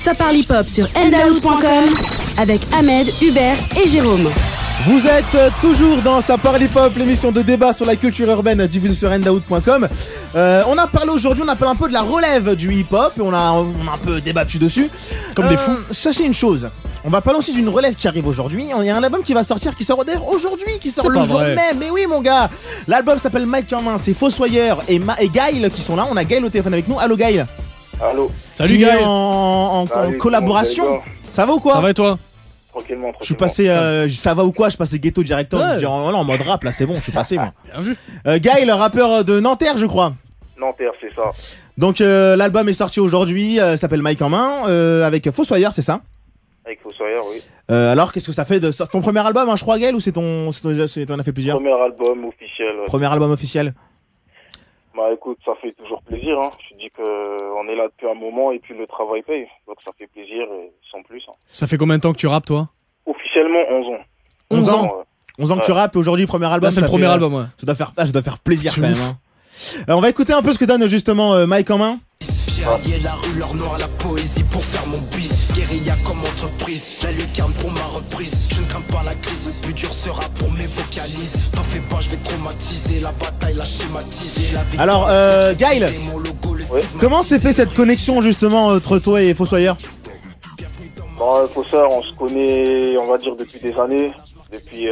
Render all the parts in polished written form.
Ça parle hip-hop sur Ndaoud.com avec Ahmed, Hubert et Jérôme. Vous êtes toujours dans Ça parle hip-hop, l'émission de débat sur la culture urbaine diffusée sur Ndaoud.com. On a parlé aujourd'hui, on a parlé un peu de la relève du hip-hop et on a un peu débattu dessus. Comme des fous. Sachez une chose, on va parler aussi d'une relève qui arrive aujourd'hui. Il y a un album qui va sortir, qui sort d'ailleurs aujourd'hui, qui sort le jour même. Mais oui mon gars, l'album s'appelle Mike en main, c'est Fossoyeur et Gaël qui sont là. On a Gaël au téléphone avec nous. Allô Gaël. Allô. Salut Gaël. En collaboration. Ça va ou quoi? Ça va et toi? Tranquillement. Je suis passé, ça va ou quoi? Je passais ghetto directement. Je dis, oh, non, en mode rap là, c'est bon, je suis passé moi. Bien vu. Gaël, rappeur de Nanterre, je crois. Nanterre, c'est ça. Donc l'album est sorti aujourd'hui, s'appelle Mike en main, avec Fossoyeur, c'est ça? Avec Fossoyeur, oui. Alors, qu'est-ce que ça fait de... C'est ton premier album, hein, je crois, Gaël, ou t'en as fait plusieurs? Premier album officiel. Ouais. Premier album officiel. Bah écoute, ça fait toujours plaisir. Hein. Je te dis qu'on est là depuis un moment et puis le travail paye. Donc ça fait plaisir et sans plus. Hein. Ça fait combien de temps que tu rappes, toi? Officiellement 11 ans. 11 ans. 11 ans que tu rappes et aujourd'hui, premier album. Là, c'est le premier album, ouais. Ça doit faire plaisir quand même. Hein. On va écouter un peu ce que donne justement Mike en main. J'ai allié la rue, l'or noir, la poésie pour faire mon bis. Guérilla comme entreprise, la lucarne pour ma reprise. Je ne crains pas la crise, le plus dur sera pour mes vocalises. T'en fais pas, je vais traumatiser, la bataille, la schématiser. La alors, Gaël, comment s'est fait cette connexion justement entre toi et Fossoyeur? Bon, Fossoyeur, on se connaît, on va dire, depuis des années. Depuis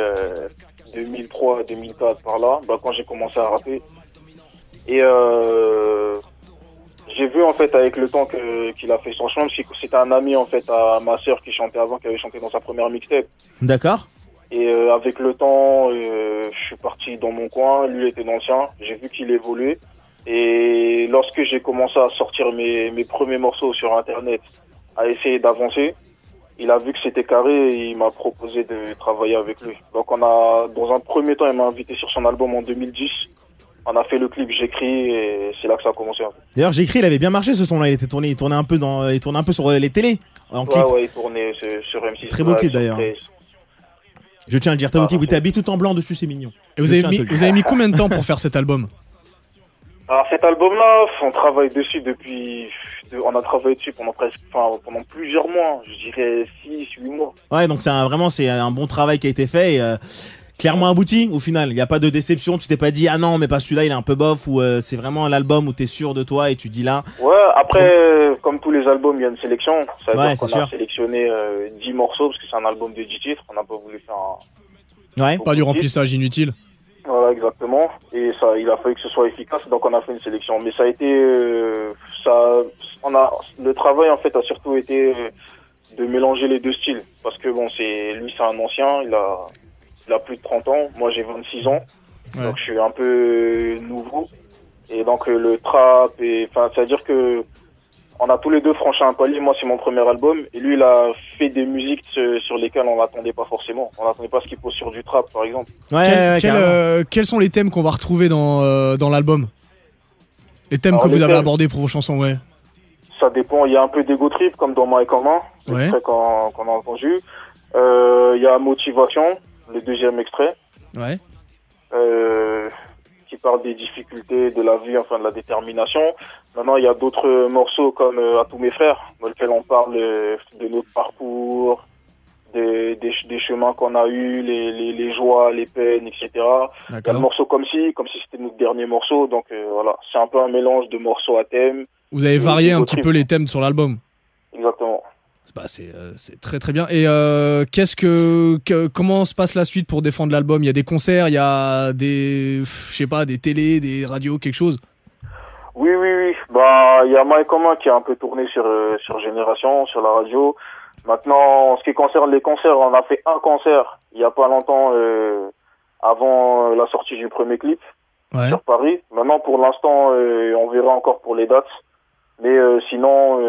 2003, 2004, par là, bah, quand j'ai commencé à rapper. Et j'ai vu en fait avec le temps qu'il a fait son chemin, parce que c'était un ami en fait à ma sœur qui chantait avant, qui avait chanté dans sa première mixtape. D'accord. Et avec le temps, je suis parti dans mon coin, lui était dans le sien, j'ai vu qu'il évoluait. Et lorsque j'ai commencé à sortir mes premiers morceaux sur internet, à essayer d'avancer, il a vu que c'était carré et il m'a proposé de travailler avec lui. Donc dans un premier temps, il m'a invité sur son album en 2010. On a fait le clip J'écris et c'est là que ça a commencé. D'ailleurs, J'écris, il avait bien marché ce son-là. Il tournait un peu sur les télés en clip. Ouais, il tournait sur M6. Très beau clip d'ailleurs. Je tiens à le dire, très beau clip. Vous t'habillez tout en blanc dessus, c'est mignon. Et vous avez mis combien de temps pour faire cet album? Alors cet album-là, on travaille dessus on a travaillé dessus pendant plusieurs mois. Je dirais 6-8 mois. Ouais, donc c'est un bon travail qui a été fait. Et, clairement abouti au final, il n'y a pas de déception, tu t'es pas dit ah non mais pas celui-là il est un peu bof ou c'est vraiment l'album où t'es sûr de toi et tu dis là. Ouais, après comme tous les albums il y a une sélection, ça veut dire qu'on a sélectionné 10 morceaux parce que c'est un album de 10 titres, on n'a pas voulu faire pas du remplissage inutile. Voilà exactement, et ça il a fallu que ce soit efficace donc on a fait une sélection, mais ça a été le travail en fait a surtout été de mélanger les deux styles parce que bon c'est un ancien, il a plus de 30 ans, moi j'ai 26 ans, donc je suis un peu nouveau. Et donc le trap, c'est-à-dire que on a tous les deux franchi un palier. Moi c'est mon premier album, et lui il a fait des musiques sur lesquelles on l'attendait pas forcément. On n'attendait pas ce qu'il pose sur du trap par exemple. Quels sont les thèmes qu'on va retrouver dans l'album? Les thèmes que vous avez abordés pour vos chansons, ouais. Ça dépend, il y a un peu d'ego trip comme dans Mike en main, l'extrait qu'on a entendu. Il y a motivation, le deuxième extrait, qui parle des difficultés de la vie, enfin de la détermination. Maintenant, il y a d'autres morceaux comme À tous mes frères, dans lesquels on parle de notre parcours, des chemins qu'on a eus, les joies, les peines, etc. Il y a le morceau comme si c'était notre dernier morceau. Donc voilà, c'est un peu un mélange de morceaux à thème. Vous avez varié un petit peu les thèmes sur l'album. Exactement. Bah, c'est très très bien. Et comment se passe la suite pour défendre l'album? Il y a des concerts, il y a des télés, des radios, quelque chose? Oui. Bah, il y a Mike en main qui a un peu tourné sur Génération, sur la radio. Maintenant, en ce qui concerne les concerts, on a fait un concert il y a pas longtemps avant la sortie du premier clip sur Paris. Maintenant, pour l'instant, on verra encore pour les dates. Mais sinon.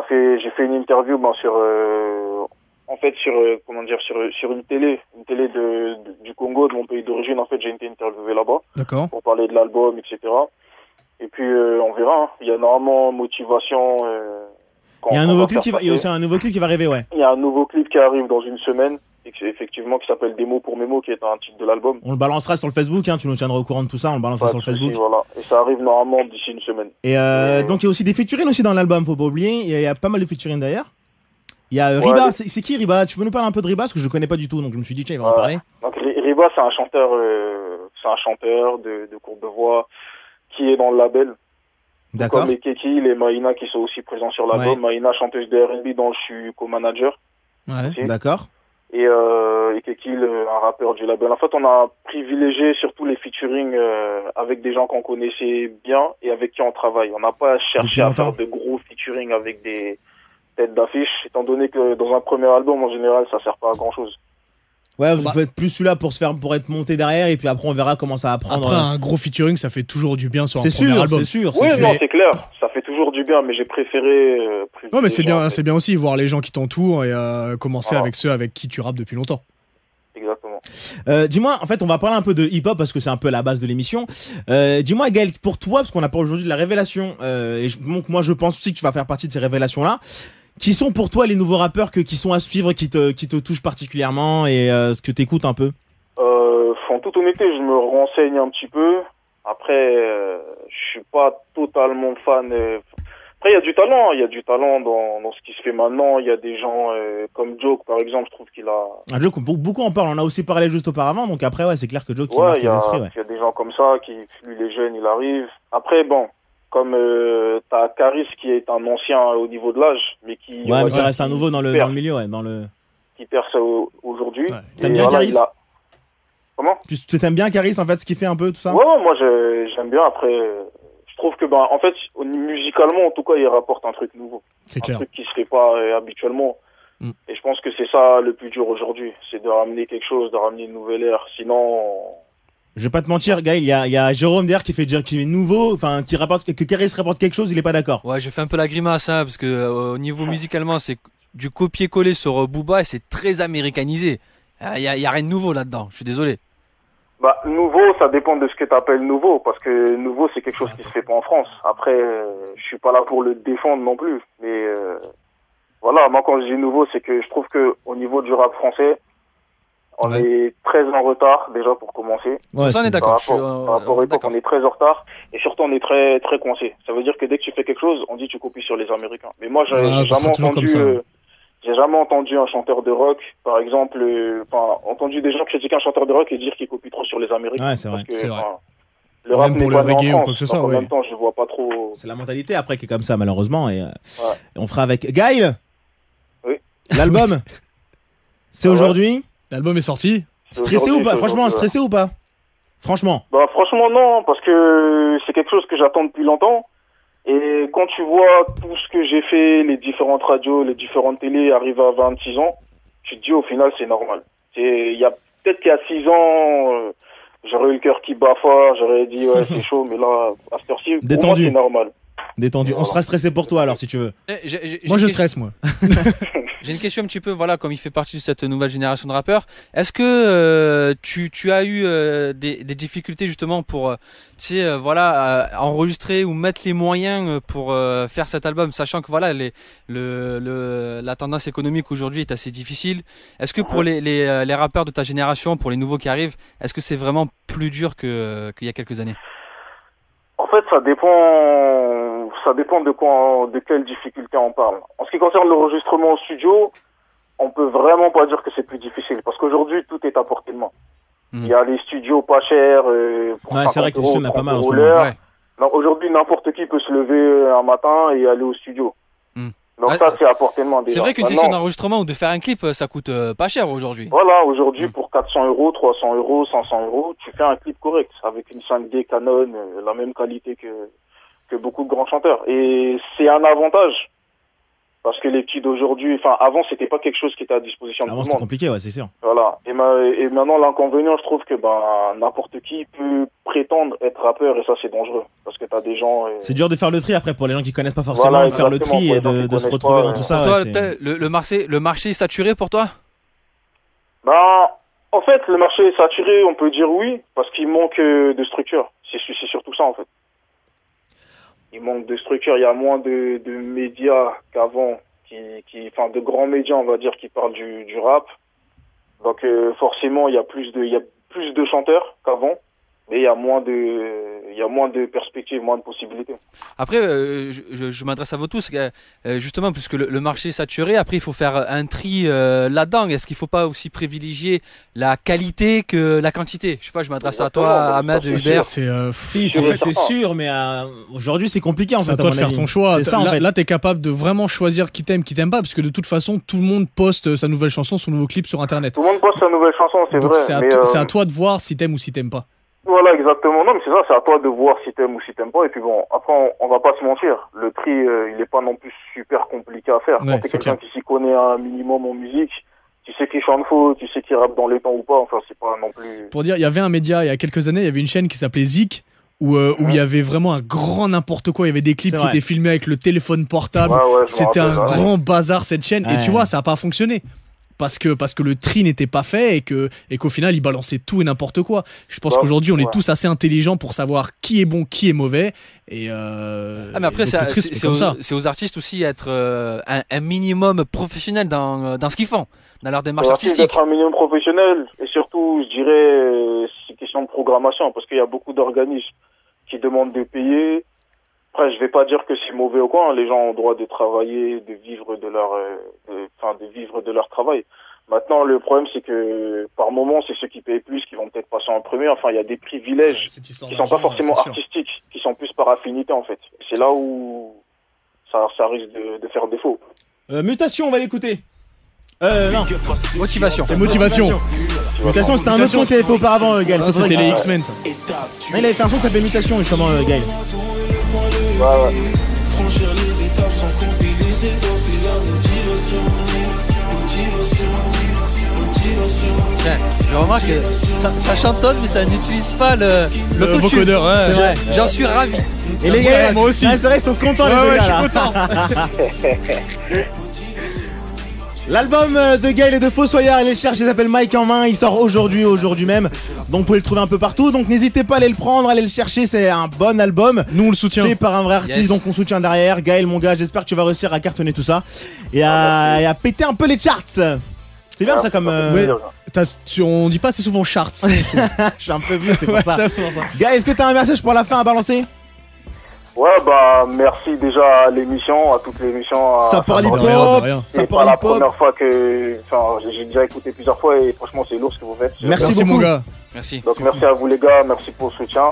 J'ai fait une interview sur une télé du Congo, de mon pays d'origine. En fait, j'ai été interviewé là-bas. D'accord. Pour parler de l'album, etc. Et puis on verra. Hein. Il y a normalement motivation. Il y a un nouveau clip qui va arriver, ouais. Il y a un nouveau clip qui arrive dans une semaine effectivement, qui s'appelle Démo pour Mémo, qui est un titre de l'album. On le balancera sur le Facebook, hein, tu nous tiendras au courant de tout ça, on le balancera sur le Facebook. Voilà. Et ça arrive normalement d'ici une semaine. Et donc il y a aussi des featuring aussi dans l'album, faut pas oublier. Il y a pas mal de featuring d'ailleurs. Il y a Riba, c'est qui Riba? Tu peux nous parler un peu de Riba parce que je le connais pas du tout, donc je me suis dit tiens il va en parler. Donc Riba c'est un chanteur de courte de voix qui est dans le label. D'accord. Comme les Kekil et Maïna qui sont aussi présents sur l'album. Ouais. Maïna chanteuse de R&B dont je suis co-manager. Ouais. Aussi. D'accord. Et Kekil un rappeur du label. En fait on a privilégié surtout les featuring avec des gens qu'on connaissait bien et avec qui on travaille. On n'a pas cherché à faire de gros featuring avec des tête d'affiche, étant donné que dans un premier album, en général, ça sert pas à grand chose. Ouais, vous faites plus celui-là pour être monté derrière et puis après on verra comment ça va prendre. Après un gros featuring, ça fait toujours du bien sur un premier album. C'est sûr. Oui, non, c'est clair, ça fait toujours du bien, mais j'ai préféré. Non, mais c'est bien aussi voir les gens qui t'entourent et commencer avec ceux avec qui tu rappes depuis longtemps. Exactement. Dis-moi, en fait, on va parler un peu de hip-hop parce que c'est un peu la base de l'émission. Dis-moi, Gaël, pour toi, parce qu'on a parlé aujourd'hui de la révélation, et donc moi je pense aussi que tu vas faire partie de ces révélations-là. Qui sont pour toi les nouveaux rappeurs qui sont à suivre, qui te touchent particulièrement et ce que t'écoutes un peu? En toute honnêteté, je me renseigne un petit peu. Après, je suis pas totalement fan. Après, il y a du talent dans ce qui se fait maintenant. Il y a des gens comme Joke, par exemple, je trouve qu'il a... Joke, beaucoup en parlent. On a aussi parlé juste auparavant. Donc après, ouais, c'est clair que Joke, il marque les esprits. Ouais. Il y a des gens comme ça qui, lui, les jeunes, il arrive. Après, bon... Comme t'as Caris qui est un ancien au niveau de l'âge, mais qui... Ouais, mais ça reste un nouveau dans le milieu, ouais, qui perce aujourd'hui. Ouais. T'aimes bien Caris Comment? Tu t'aimes bien Caris, en fait, ce qu'il fait un peu, tout ça? Ouais, moi j'aime bien. Après, je trouve que, en fait, musicalement, en tout cas, il rapporte un truc nouveau. C'est clair. Un truc qui se fait pas habituellement. Et je pense que c'est ça le plus dur aujourd'hui. C'est de ramener quelque chose, de ramener une nouvelle ère. Sinon... Je vais pas te mentir, Gaël, il y a Jérôme d'ailleurs qui est nouveau, enfin qui rapporte que Caris rapporte quelque chose, il est pas d'accord. Ouais, je fais un peu la grimace parce que au niveau musicalement, c'est du copier-coller sur Booba et c'est très américanisé. Il y a rien de nouveau là-dedans. Je suis désolé. Bah nouveau, ça dépend de ce que tu appelles nouveau, parce que nouveau c'est quelque chose qui se fait pas en France. Après, je suis pas là pour le défendre non plus, mais voilà, moi quand je dis nouveau, c'est que je trouve que au niveau du rap français, on est très en retard, déjà, pour commencer. Ouais, ça, on est d'accord. Par rapport à l'époque, on est très en retard. Et surtout, on est très, très coincé. Ça veut dire que dès que tu fais quelque chose, on dit tu copies sur les Américains. Mais moi, j'ai jamais entendu un chanteur de rock, par exemple, entendu des gens critiquer un chanteur de rock et dire qu'il copie trop sur les Américains. Ouais, c'est vrai. C'est vrai. Le rap même pour le reggae ou quoi que ce soit, en même temps, je vois pas trop. C'est la mentalité après qui est comme ça, malheureusement. Et on fera avec. Gaël! Oui. L'album, c'est aujourd'hui. L'album est sorti. Stressé ou pas? Franchement, stressé ou pas? Franchement. Bah, franchement, non, parce que c'est quelque chose que j'attends depuis longtemps. Et quand tu vois tout ce que j'ai fait, les différentes radios, les différentes télés arriver à 26 ans, tu te dis au final, c'est normal. Peut-être qu'il y a 6 ans, j'aurais eu le cœur qui bat fort, j'aurais dit, ouais, c'est chaud, mais là, à cette heure-ci, pour moi, c'est normal. Détendu. On sera stressé pour toi alors si tu veux. Moi je stresse moi. J'ai une question un petit peu, voilà, comme il fait partie de cette nouvelle génération de rappeurs, est-ce que tu as eu des difficultés justement pour enregistrer ou mettre les moyens pour faire cet album, sachant que voilà la tendance économique aujourd'hui est assez difficile. Est-ce que pour les rappeurs de ta génération, pour les nouveaux qui arrivent, est-ce que c'est vraiment plus dur qu'il y a quelques années? En fait, ça dépend de quelle difficulté on parle. En ce qui concerne l'enregistrement au studio, on peut vraiment pas dire que c'est plus difficile, parce qu'aujourd'hui, tout est à portée de main. Il y a les studios pas chers, pour c'est vrai que euros, on a pas mal en ce moment. Ouais. Aujourd'hui, n'importe qui peut se lever un matin et aller au studio. Donc ça, c'est à portée de main déjà. C'est vrai qu'une session d'enregistrement ou de faire un clip, ça coûte pas cher aujourd'hui. Voilà, aujourd'hui, pour 400 euros, 300 euros, 500 euros, tu fais un clip correct, avec une 5D Canon, la même qualité que beaucoup de grands chanteurs. Et c'est un avantage. Parce que les petits d'aujourd'hui, avant, c'était pas quelque chose qui était à disposition de tout le monde. Avant, c'était compliqué, ouais, c'est sûr. Voilà. Et maintenant, l'inconvénient, je trouve que, n'importe qui peut prétendre être rappeur, et ça, c'est dangereux. Parce que t'as des gens... C'est dur de faire le tri, après, pour les gens qui connaissent pas forcément, de faire le tri et de se retrouver dans tout ça. Pour toi, le marché est saturé pour toi? En fait, le marché est saturé, on peut dire oui, parce qu'il manque de structure. C'est surtout ça, en fait. Il manque de structure, il y a moins de médias qu'avant, de grands médias, on va dire, qui parlent du rap. Donc forcément, il y a plus de chanteurs qu'avant, mais il y a moins de perspectives, moins de possibilités. Après, je m'adresse à vous tous, justement, puisque le marché est saturé, après il faut faire un tri là-dedans. Est-ce qu'il ne faut pas aussi privilégier la qualité que la quantité? Je sais pas, je m'adresse à toi, Ahmed, Hubert. C'est sûr, mais aujourd'hui c'est compliqué en fait. C'est à toi de faire ton choix. Ça, là, tu es capable de vraiment choisir qui t'aime, parce que de toute façon, tout le monde poste sa nouvelle chanson, son nouveau clip sur Internet. Tout le monde poste sa nouvelle chanson, c'est Donc vrai. c'est à toi de voir si t'aimes ou si t'aimes pas. Voilà, exactement. Non, mais c'est ça, c'est à toi de voir si t'aimes ou si t'aimes pas. Et puis bon, après, on va pas se mentir. Le tri, il est pas non plus super compliqué à faire. Ouais, Quand t'es quelqu'un qui s'y connaît un minimum en musique, tu sais qui chante faux, tu sais qui rappe dans les temps ou pas. Enfin, c'est pas non plus... Pour dire, il y avait un média, il y a quelques années, il y avait une chaîne qui s'appelait Zik, où il y avait vraiment un grand n'importe quoi. Il y avait des clips qui étaient filmés avec le téléphone portable. C'était un grand bazar, cette chaîne. Et tu vois, ça a pas fonctionné. Parce que le tri n'était pas fait et qu'au final, ils balançaient tout et n'importe quoi. Je pense qu'aujourd'hui, on est tous assez intelligents pour savoir qui est bon, qui est mauvais. Et mais après, c'est aux artistes aussi d'être un minimum professionnel dans ce qu'ils font, dans leur démarche artistique. D'être un minimum professionnel et surtout, je dirais, c'est question de programmation parce qu'il y a beaucoup d'organismes qui demandent de payer. Après, je vais pas dire que c'est mauvais ou quoi. Les gens ont le droit de travailler, de vivre de leur travail. Maintenant, le problème, c'est que par moment, c'est ceux qui payent plus qui vont peut-être passer en premier. Enfin, il y a des privilèges qui sont pas forcément artistiques, qui sont plus par affinité, en fait. C'est là où ça risque de faire défaut. Mutation, on va l'écouter. Non. Motivation. C'est Motivation. Mutation, c'était un autre son qu'il avait fait auparavant, Gaël. Non, c'était les X-Men, ça. Non, il avait fait un son qui s'appelait Mutation, justement, Gaël. Ouais. Franchir les étapes sans compter les efforts, c'est la motivation. Tiens, je remarque que ça chantonne, mais ça n'utilise pas le vocodeur. Ouais, c'est vrai. J'en suis ravi. Et les gars, moi aussi. C'est vrai qu'ils sont contents, les gars. Je suis content. L'album de Gaël et de Fossoyeur, allez le chercher, il s'appelle Mic en main, il sort aujourd'hui même. Donc vous pouvez le trouver un peu partout, donc n'hésitez pas à aller le prendre, allez le chercher, c'est un bon album. Nous on le soutient. Fait par un vrai artiste, donc on soutient derrière. Gaël mon gars, j'espère que tu vas réussir à cartonner tout ça et à péter un peu les charts. C'est bien ça comme... On dit pas assez souvent charts. Je suis un peu vieux, c'est pour ça. Gaël, est-ce que t'as un message pour la fin à balancer? Ouais, merci déjà à l'émission, à toute l'émission. Ça parle hip-hop, c'est pas la première fois que... Enfin, j'ai déjà écouté plusieurs fois et franchement, c'est lourd ce que vous faites. Merci beaucoup. Mon gars. Merci. Donc merci à vous les gars, merci pour le soutien.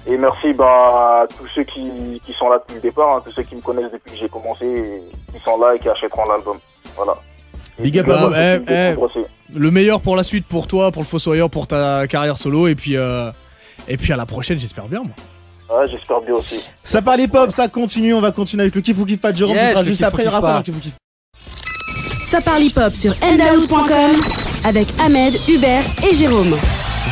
Et merci à tous ceux qui sont là depuis le départ, tous ceux qui me connaissent depuis que j'ai commencé, et qui sont là et qui achèteront l'album. Voilà. Big up à moi. Le meilleur pour la suite, pour toi, pour le Fossoyeur, pour ta carrière solo, et puis à la prochaine, j'espère bien, moi. Ouais, j'espère bien aussi. Ça parle hip-hop, ça continue, on va continuer avec le kiff ou kiff pas de Jérôme, ce sera juste après, il y aura pas le kiff ou kiff. Ça parle hip-hop sur endaout.com avec Ahmed, Hubert et Jérôme.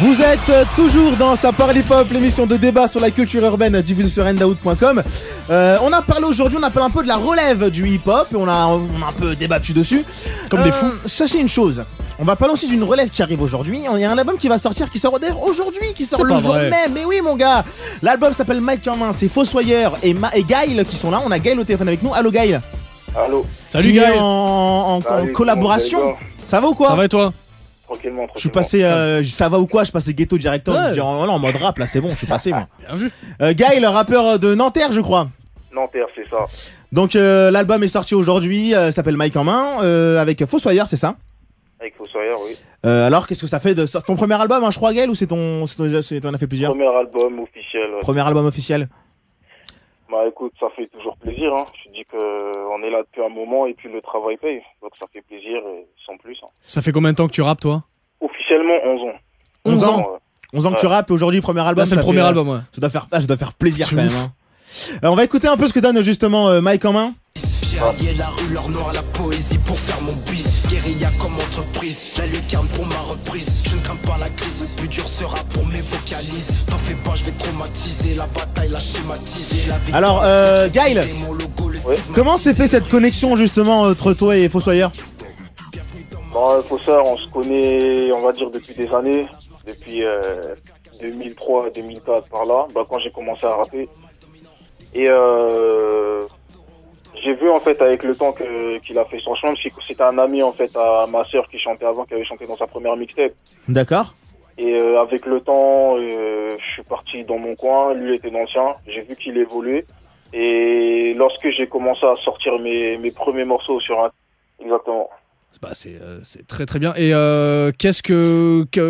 Vous êtes toujours dans Ça parle hip-hop, l'émission de débat sur la culture urbaine diffusée sur endaout.com. On a parlé aujourd'hui, on a parlé un peu de la relève du hip-hop et on a un peu débattu dessus. Comme des fous. Sachez une chose, on va parler aussi d'une relève qui arrive aujourd'hui. Il y a un album qui va sortir, qui sort d'ailleurs aujourd'hui, qui sort le jour même. Mais oui mon gars, l'album s'appelle Mic en main, c'est Fossoyeur et Gaël qui sont là. On a Gaël au téléphone avec nous. Allô Gaël. Allô. Salut Gaël. En collaboration. Ça va ou quoi? Ça va et toi? Tranquillement. Je suis passé, ça va ou quoi? Je passais ghetto directement. Je dis, en mode rap là, c'est bon, je suis passé moi. Bien vu. Gaël, rappeur de Nanterre, je crois. Nanterre, c'est ça. Donc l'album est sorti aujourd'hui, s'appelle Mic en main, avec Fossoyeur, c'est ça? Avec Fossoyeur, oui. Alors qu'est-ce que ça fait de c'est ton premier album, hein, je crois, Gaël, ou t'en as fait plusieurs? Premier album officiel. Ouais. Premier album officiel. Bah écoute, ça fait toujours plaisir. Hein. Je dis qu'on est là depuis un moment et puis le travail paye. Donc ça fait plaisir et sans plus. Hein. Ça fait combien de temps que tu rappes toi? Officiellement 11 ans. 11 ans. 11 ans que tu rappes et aujourd'hui premier album. Là, c'est le premier album, ouais. Ça doit faire plaisir quand même. Hein. On va écouter un peu ce que donne justement Mic en main. J'ai allié la rue, l'or noir, la poésie pour faire mon bis. Guérilla comme entreprise, la lucarne pour ma reprise. Je ne crains pas la crise, le plus dur sera pour mes vocalises. T'en fais pas, je vais traumatiser, la bataille, la schématiser. La alors, Gaël, comment s'est fait cette connexion justement entre toi et Fossoyeur? Bon, Fossoyeur, on se connaît, on va dire, depuis des années. Depuis 2003, 2004, par là, quand j'ai commencé à rapper. Et J'ai vu en fait avec le temps qu'il a fait son chemin, parce que c'était un ami en fait à ma sœur qui chantait avant, qui avait chanté dans sa première mixtape. D'accord. Et avec le temps, je suis parti dans mon coin, lui était dans le sien, j'ai vu qu'il évoluait. Et lorsque j'ai commencé à sortir mes premiers morceaux sur un... Exactement. Bah c'est très très bien. Et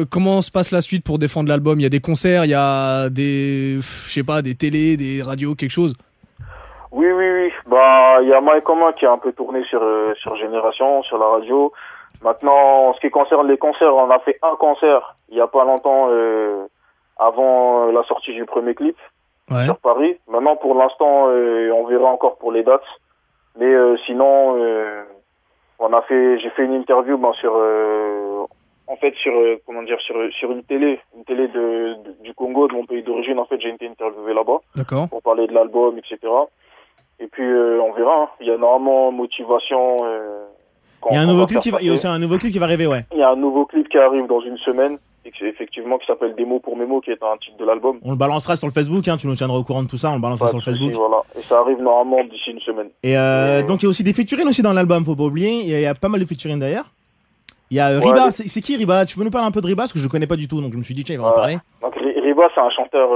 comment se passe la suite pour défendre l'album? Il y a des concerts, il y a des, je sais pas, des télés, des radios, quelque chose? Oui. Bah, il y a Mike Comin qui a un peu tourné sur Génération, sur la radio. Maintenant, en ce qui concerne les concerts, on a fait un concert il y a pas longtemps, avant la sortie du premier clip sur Paris. Maintenant, pour l'instant, on verra encore pour les dates. Mais sinon, j'ai fait une interview sur une télé du Congo, de mon pays d'origine. En fait, j'ai été interviewé là-bas. D'accord. Pour parler de l'album, etc. Et puis on verra. Hein. Il y a normalement motivation. Il y a un nouveau clip il y a aussi un nouveau clip qui va arriver, ouais. Il y a un nouveau clip qui arrive dans une semaine, effectivement, qui s'appelle Des mots pour mes mots, qui est un titre de l'album. On le balancera sur le Facebook, hein, tu nous tiendras au courant de tout ça, on le balancera sur le Facebook. Voilà. Et ça arrive normalement d'ici une semaine. Et donc il y a aussi des featuring aussi dans l'album, faut pas oublier. Il y a pas mal de featuring d'ailleurs. Il y a Riba, c'est qui Riba? Tu peux nous parler un peu de Riba, parce que je le connais pas du tout, donc je me suis dit tiens, il va en parler. Donc Riba, c'est un chanteur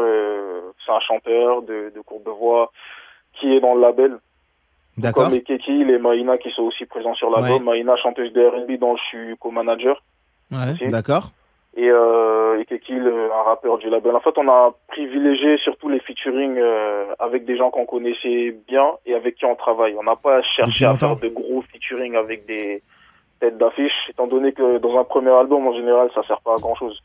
de courte de voix qui est dans le label. D'accord. Comme les Keki, les Maïna qui sont aussi présents sur l'album. Ouais. Maïna, chanteuse de R&B dont je suis co-manager. Ouais. D'accord. Et Keki, un rappeur du label. En fait, on a privilégié surtout les featuring avec des gens qu'on connaissait bien et avec qui on travaille. On n'a pas cherché à faire de gros featuring avec des têtes d'affiche, étant donné que dans un premier album, en général, ça sert pas à grand chose.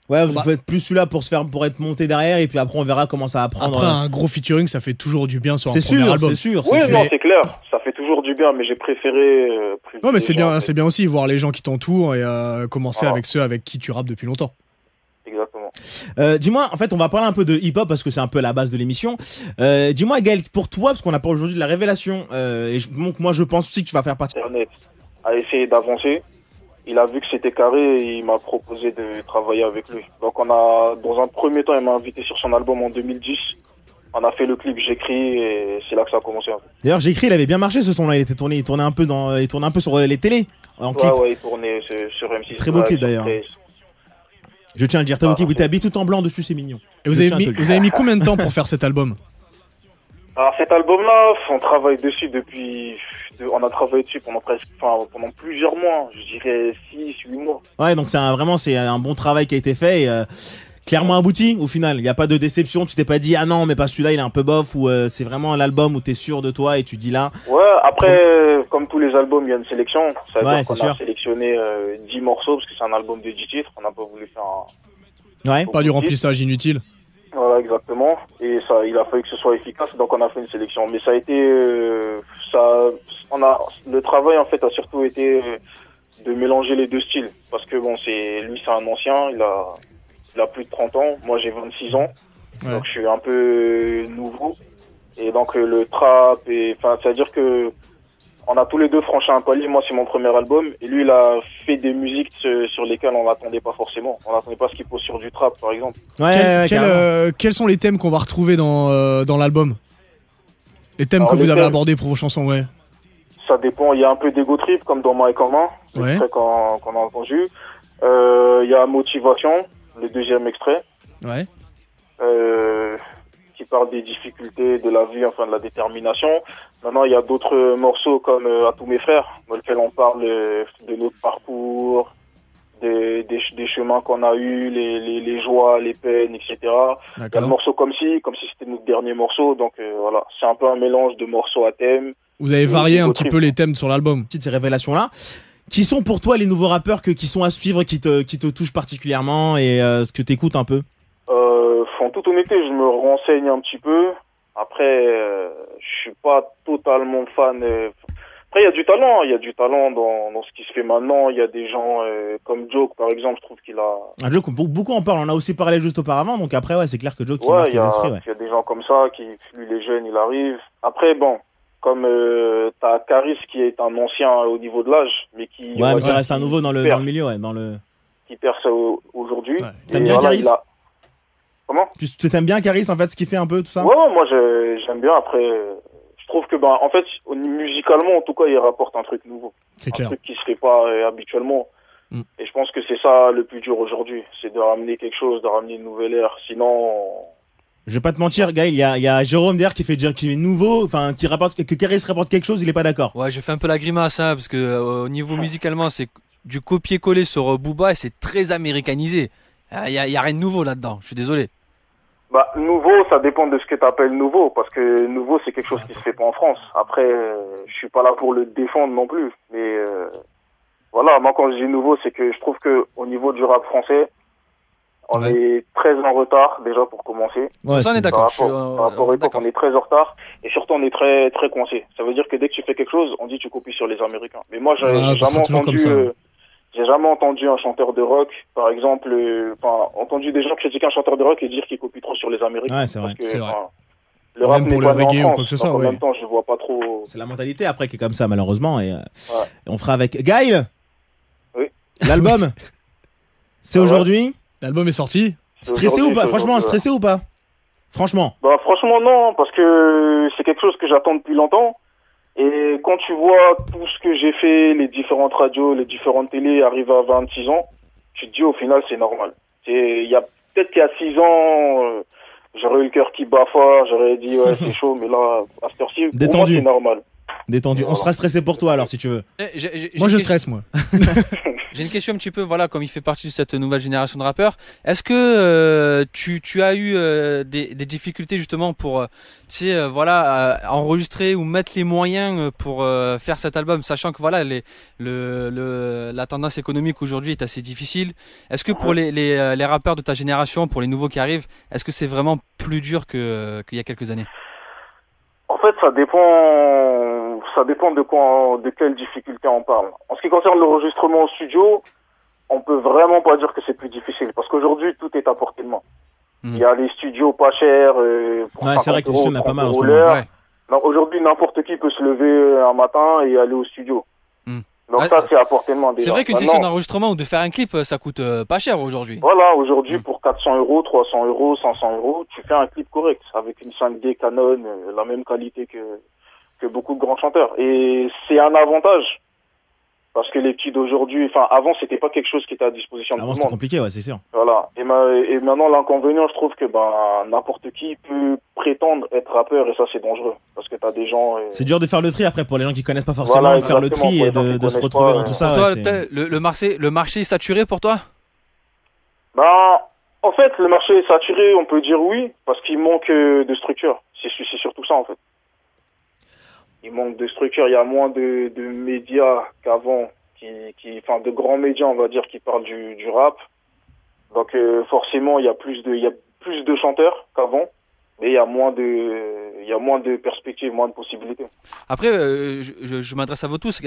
Ouais, vous faites plus celui-là pour être monté derrière, et puis après on verra comment ça va prendre. Après un gros featuring, ça fait toujours du bien sur un premier album. C'est sûr. Oui, non, c'est clair, ça fait toujours du bien, mais j'ai préféré. Ouais, mais c'est bien aussi voir les gens qui t'entourent et commencer avec ceux avec qui tu rappes depuis longtemps. Exactement. Dis-moi, en fait, on va parler un peu de hip-hop parce que c'est un peu la base de l'émission. Dis-moi, Gaël, pour toi, parce qu'on a pas aujourd'hui de la révélation, donc moi je pense aussi que tu vas faire partie. Internet a essayé d'avancer. Il a vu que c'était carré et il m'a proposé de travailler avec lui. Donc dans un premier temps, il m'a invité sur son album en 2010. On a fait le clip J'écris et c'est là que ça a commencé. D'ailleurs, J'écris, il avait bien marché ce son-là. Il tournait un peu sur les télés en clip. Ouais, il tournait sur M6. Très beau clip d'ailleurs. Je tiens à le dire, très beau clip. Vous t'habillez tout en blanc dessus, c'est mignon. Et vous avez mis combien de temps pour faire cet album? Alors cet album-là, on travaille dessus on a travaillé dessus pendant plusieurs mois, je dirais 6-8 mois. Ouais, donc c'est un bon travail qui a été fait et clairement abouti au final. Il n'y a pas de déception, tu t'es pas dit ah non mais pas celui-là il est un peu bof, ou c'est vraiment l'album où t'es sûr de toi et tu dis là. Ouais, après comme tous les albums il y a une sélection, ça veut dire qu'on a sélectionné 10 morceaux parce que c'est un album de 10 titres, on n'a pas voulu faire pas du remplissage inutile. Voilà, exactement. Et ça, il a fallu que ce soit efficace, donc on a fait une sélection. Mais ça a été, le travail en fait a surtout été de mélanger les deux styles, parce que bon, c'est un ancien, il a plus de 30 ans, moi j'ai 26 ans, donc je suis un peu nouveau. Et donc le trap, c'est-à-dire que on a tous les deux franchi un palier. Moi, c'est mon premier album. Et lui, il a fait des musiques sur lesquelles on n'attendait pas forcément. On n'attendait pas ce qu'il pose sur du trap, par exemple. Quels sont les thèmes qu'on va retrouver dans l'album? Les thèmes que vous avez abordés pour vos chansons, ouais. Ça dépend. Il y a un peu d'ego trip, comme dans Mike Comin, l'extrait qu'on a entendu. Il y a Motivation, le deuxième extrait. Ouais. Qui parle des difficultés de la vie, enfin de la détermination. Maintenant, il y a d'autres morceaux comme À tous mes frères, dans lesquels on parle de notre parcours, des chemins qu'on a eus, les joies, les peines, etc. Il y a le morceau comme si c'était notre dernier morceau. Donc voilà, c'est un peu un mélange de morceaux à thème. Vous avez varié un petit peu les thèmes sur l'album. Ces révélations-là, qui sont pour toi les nouveaux rappeurs qui sont à suivre, qui te touchent particulièrement et ce que t'écoutes un peu? En toute honnêteté, je me renseigne un petit peu. Après, je suis pas totalement fan. Après, il y a du talent dans ce qui se fait maintenant. Il y a des gens comme Joke, par exemple, je trouve qu'il a... Joke, beaucoup en parlent. On a aussi parlé juste auparavant. Donc après, ouais, c'est clair que Joke, il marque les esprits. Ouais, il y a des gens comme ça lui, les jeunes, il arrive. Après, bon, comme t'as Caris qui est un ancien au niveau de l'âge, mais qui... Ouais, mais ça reste un nouveau dans le milieu, ouais, qui perce aujourd'hui. Ouais. T'aimes bien Caris? Comment? Tu t'aimes bien Caris, en fait, ce qu'il fait un peu, tout ça? Ouais, moi j'aime bien. Après, je Je trouve que, en fait, musicalement, en tout cas, il rapporte un truc nouveau. C'est clair. Un truc qui se fait pas habituellement. Et je pense que c'est ça le plus dur aujourd'hui. C'est de ramener quelque chose, de ramener une nouvelle ère. Sinon... Je vais pas te mentir, Gaël, il y a Jérôme d'ailleurs qui est nouveau, enfin, qui rapporte, que Karis rapporte quelque chose, il est pas d'accord. Ouais, je fais un peu la grimace, hein, parce que au niveau musicalement, c'est du copier-coller sur Booba et c'est très américanisé. Y a rien de nouveau là-dedans, je suis désolé. Nouveau, ça dépend de ce que tu appelles nouveau, parce que nouveau, c'est quelque chose qui se fait pas en France. Après, je suis pas là pour le défendre non plus, mais voilà, moi quand je dis nouveau, c'est que je trouve que au niveau du rap français, on est très en retard déjà pour commencer. Ouais, ça on est d'accord. Par rapport au hip-hop, on est très en retard et surtout on est très très coincé. Ça veut dire que dès que tu fais quelque chose, on dit tu copies sur les Américains. Mais moi, j'ai jamais entendu un chanteur de rock, par exemple, entendu des gens critiquer un chanteur de rock et dire qu'il copie trop sur les Américains. Ouais, c'est vrai. Parce que, vrai. Le rap même pour n'est le pas né reggae en ou France, quoi que ce soit. donc en même temps, je vois pas trop. C'est la mentalité après qui est comme ça, malheureusement. Et on fera avec. Gaël. Oui. L'album. C'est aujourd'hui. L'album est sorti. Stressé ou pas? Franchement, stressé ou pas? Franchement. Franchement, non, parce que c'est quelque chose que j'attends depuis longtemps. Et quand tu vois tout ce que j'ai fait, les différentes radios, les différentes télés arriver à 26 ans, tu te dis au final, c'est normal. Peut-être qu'il y a 6 ans, j'aurais eu le cœur qui bat fort, j'aurais dit ouais, c'est chaud, mais là, à cette heure-ci, pour moi, c'est normal. Détendu. On sera stressé pour toi alors si tu veux. Moi je stresse moi. J'ai une question un petit peu, voilà, comme il fait partie de cette nouvelle génération de rappeurs, est-ce que tu as eu des difficultés justement pour, enregistrer ou mettre les moyens pour faire cet album, sachant que voilà, la tendance économique aujourd'hui est assez difficile. Est-ce que pour les rappeurs de ta génération, pour les nouveaux qui arrivent, est-ce que c'est vraiment plus dur qu'il y a quelques années? En fait, ça dépend de quelle difficulté on parle. En ce qui concerne l'enregistrement au studio, on peut vraiment pas dire que c'est plus difficile parce qu'aujourd'hui tout est à portée de main. Il y a les studios pas chers. C'est vrai que les studios on a pas mal en ce moment. Aujourd'hui, n'importe qui peut se lever un matin et aller au studio. Donc ça, c'est à portée de main déjà. C'est vrai qu'une session d'enregistrement ou de faire un clip, ça coûte pas cher aujourd'hui. Voilà, aujourd'hui, pour 400 €, 300 €, 500 €, tu fais un clip correct avec une 5D Canon, la même qualité que beaucoup de grands chanteurs. Et c'est un avantage. Parce que les petits d'aujourd'hui, avant, c'était pas quelque chose qui était à disposition de tout le monde. Avant, c'était compliqué, ouais, c'est sûr. Voilà. Et maintenant, l'inconvénient, je trouve que, n'importe qui peut prétendre être rappeur et ça, c'est dangereux. Parce que t'as des gens. C'est dur de faire le tri après pour les gens qui connaissent pas forcément, de faire le tri et de se retrouver dans tout ça. Pour toi, le marché est saturé pour toi? En fait, le marché est saturé, on peut dire oui, parce qu'il manque de structure. C'est surtout ça, en fait. Il manque de structure, il y a moins de médias qu'avant, de grands médias, on va dire, qui parlent du rap. Donc forcément, il y a plus de chanteurs qu'avant, mais il y a moins de perspectives, moins de possibilités. Après, je m'adresse à vous tous.